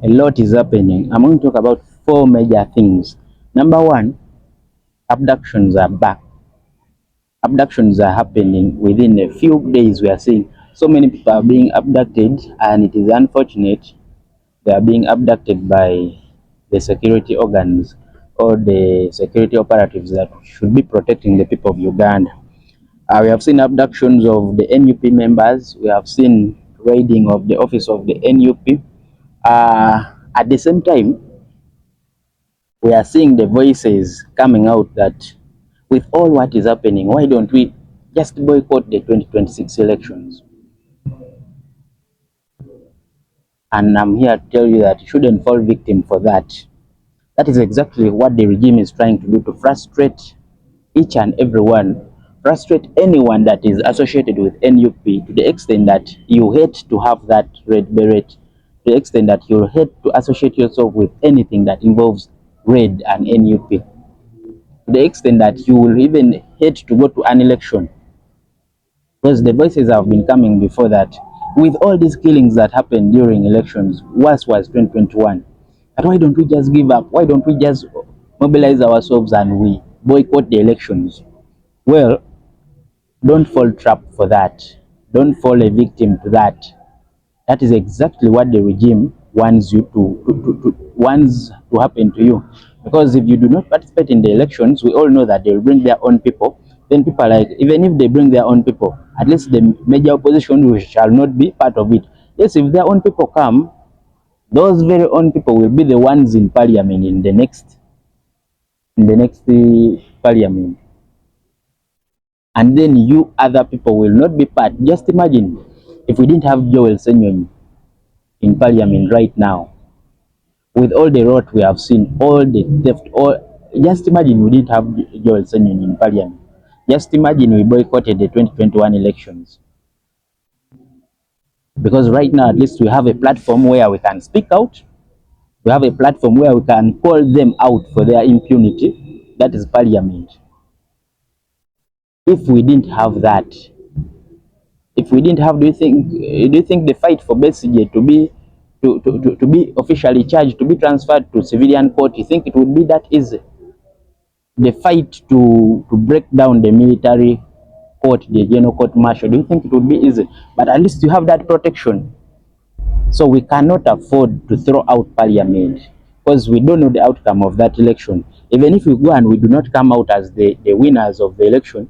A lot is happening. I'm going to talk about four major things. Number one, abductions are back. Abductions are happening within a few days. We are seeing so many people are being abducted, and it is unfortunate they are being abducted by the security organs or the security operatives that should be protecting the people of Uganda. We have seen abductions of the NUP members. We have seen raiding of the office of the NUP. At the same time, we are seeing the voices coming out that with all what is happening, why don't we just boycott the 2026 elections? And I'm here to tell you that you shouldn't fall victim for that. That is exactly what the regime is trying to do, to frustrate each and everyone, frustrate anyone that is associated with NUP, to the extent that you hate to have that red beret, to the extent that you hate to associate yourself with anything that involves red and NUP, to the extent that you will even hate to go to an election. Because the voices have been coming before that. With all these killings that happened during elections, worse was 2021. But why don't we just give up? Why don't we just mobilize ourselves and we boycott the elections? Well, don't fall trap for that. Don't fall a victim to that. That is exactly what the regime wants you wants to happen to you. Because if you do not participate in the elections, we all know that they will bring their own people. Then people are like, even if they bring their own people, at least the major opposition shall not be part of it. Yes, if their own people come, those very own people will be the ones in parliament in the next parliament. And then you other people will not be part. Just imagine if we didn't have Joel Senyonyi in parliament right now, with all the rot we have seen, all the theft, all, just imagine we didn't have Joel Senyonyi in parliament. Just imagine we boycotted the 2021 elections. Because right now, at least we have a platform where we can speak out. We have a platform where we can call them out for their impunity. That is parliament. If we didn't have that, if we didn't have, do you think the fight for Besigye to be officially charged, to be transferred to civilian court, you think it would be that easy? The fight to break down the military court, the general court martial, do you think it would be easy? But at least you have that protection. So we cannot afford to throw out parliament because we don't know the outcome of that election. Even if we go and we do not come out as the winners of the election,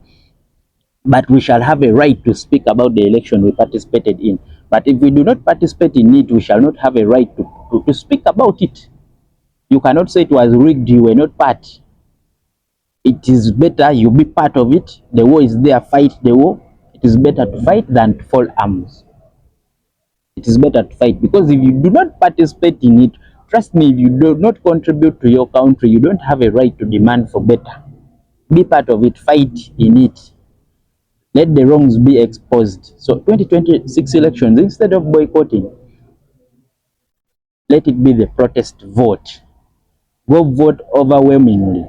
but we shall have a right to speak about the election we participated in. But if we do not participate in it, we shall not have a right to speak about it. You cannot say it was rigged, you were not part. It is better you be part of it. The war is there, fight the war. It is better to fight than to fall arms. It is better to fight, because if you do not participate in it, trust me, if you do not contribute to your country, you don't have a right to demand for better. Be part of it, fight in it. Let the wrongs be exposed. So 2026 elections, instead of boycotting, let it be the protest vote. Go vote overwhelmingly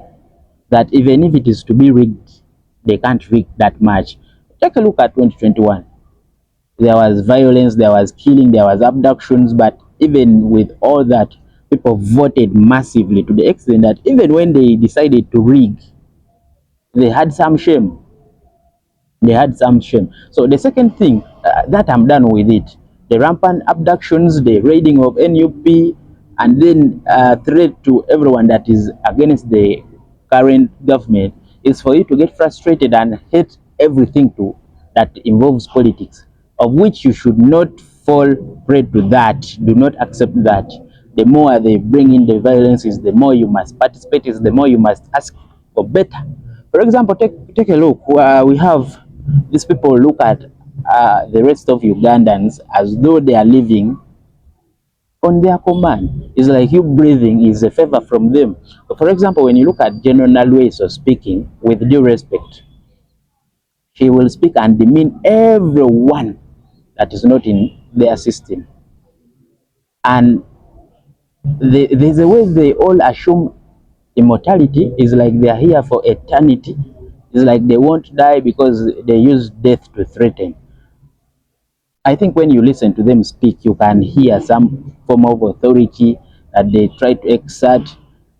that even if it is to be rigged, they can't rig that much. Take a look at 2021. There was violence, there was killing, there was abductions, but even with all that, people voted massively to the extent that even when they decided to rig, they had some shame. They had some shame. So the second thing, that I'm done with it, the rampant abductions, the raiding of NUP, and then threat to everyone that is against the current government, is for you to get frustrated and hate everything that involves politics, of which you should not fall prey to that. Do not accept that. The more they bring in the violence, is the more you must participate, is the more you must ask for better. For example, take a look. We have these people look at the rest of Ugandans as though they are living on their command. It's like you breathing is a favor from them. So for example, when you look at General Nalweso speaking, with due respect, she will speak and demean everyone that is not in their system. And there's a way they all assume immortality, is like they are here for eternity. It's like they won't die because they use death to threaten. I think when you listen to them speak, you can hear some form of authority that they try to exert.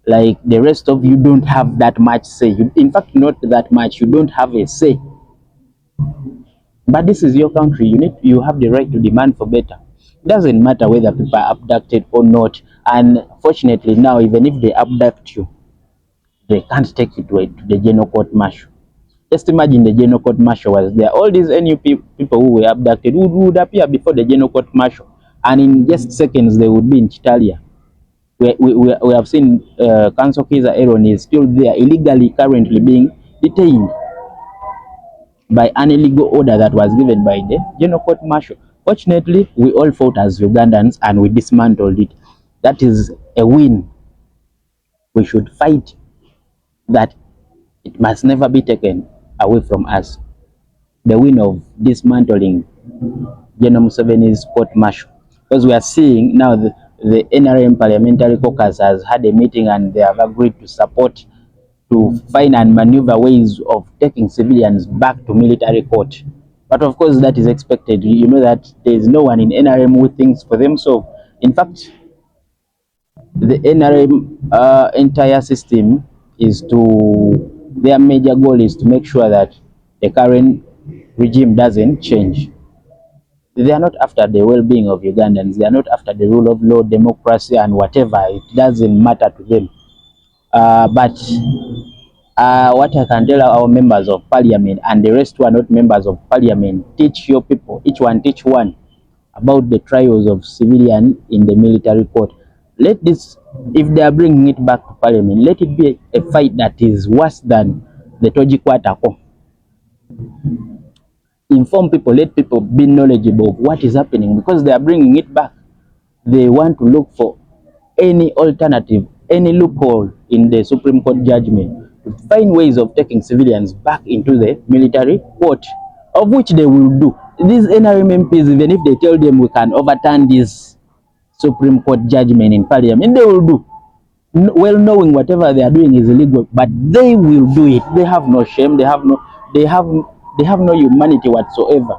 Like the rest of you don't have that much say. In fact, not that much. You don't have a say. But this is your country. You have the right to demand for better. It doesn't matter whether people are abducted or not. And fortunately now, even if they abduct you, they can't take you to the general court martial. Just imagine the general court martial was there. All these NUP people who were abducted would appear before the general court martial, and in just seconds they would be in Chitalia. We have seen Council Kiza Aaron is still there, illegally currently being detained by an illegal order that was given by the general court martial. Fortunately, we all fought as Ugandans and we dismantled it. That is a win. We should fight that. It must never be taken away from us. The win of dismantling General Museveni's court martial. Because we are seeing now the NRM parliamentary caucus has had a meeting and they have agreed to support, to find and maneuver ways of taking civilians back to military court. But of course that is expected. You know that there is no one in NRM who thinks for them. So in fact, the NRM entire system is to, their major goal is to make sure that the current regime doesn't change. They are not after the well-being of Ugandans. They are not after the rule of law, democracy, and whatever. It doesn't matter to them. But what I can tell our members of parliament and the rest who are not members of parliament, teach your people, each one teach one, about the trials of civilian in the military court. Let this, if they are bringing it back to parliament, let it be a fight that is worse than the Toji Kwatako. Inform people, let people be knowledgeable of what is happening, because they are bringing it back. They want to look for any alternative, any loophole in the Supreme Court judgment to find ways of taking civilians back into the military court, of which they will do. These NRM MPs, even if they tell them we can overturn this Supreme Court judgment in parliament, they will do, well knowing whatever they are doing is illegal, but they will do it. They have no shame. They have they have no humanity whatsoever.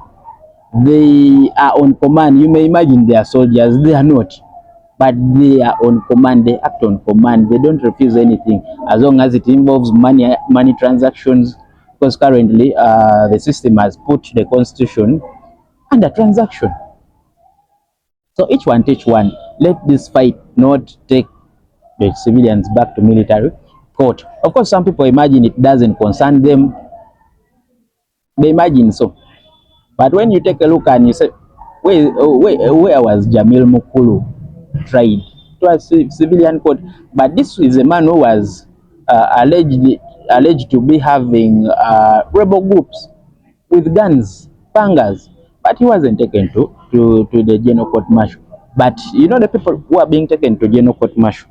They are on command. You may imagine they are soldiers. They are not, but they are on command. They act on command. They don't refuse anything as long as it involves money transactions, because currently the system has put the constitution under transaction. So each one teach one. Let this fight not take the civilians back to military court. Of course, some people imagine it doesn't concern them. They imagine so. But when you take a look and you say, where was Jamil Mukulu tried? It was civilian court. But this is a man who was alleged to be having rebel groups with guns, pangas. But he wasn't taken to the general court martial. But you know the people who are being taken to general court martial,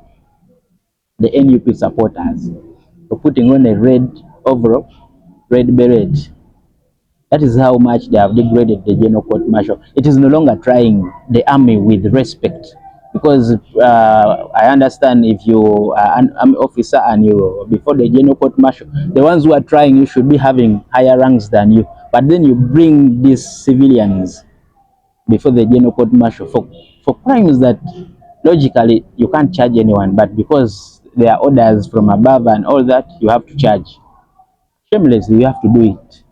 the NUP supporters, for putting on a red overall, red beret. That is how much they have degraded the general court martial. It is no longer trying the army with respect, because I understand if you are an army officer and you before the general court martial, the ones who are trying you should be having higher ranks than you. But then you bring these civilians before the general court martial for crimes that logically you can't charge anyone, but because there are orders from above and all that, you have to charge. Shamelessly, you have to do it.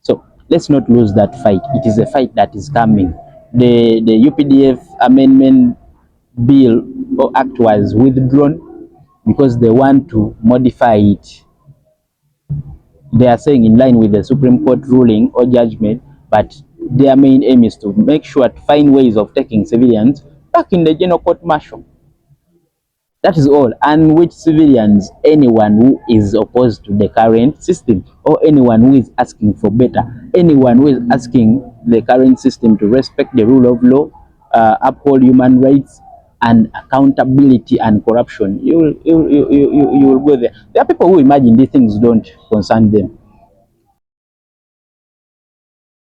So let's not lose that fight. It is a fight that is coming. The UPDF amendment bill or act was withdrawn because they want to modify it. They are saying in line with the Supreme Court ruling or judgment, but their main aim is to make sure to find ways of taking civilians back in the general court martial. That is all. And with civilians, anyone who is opposed to the current system, or anyone who is asking for better, anyone who is asking the current system to respect the rule of law, uphold human rights and accountability and corruption, you will go there. There are people who imagine these things don't concern them.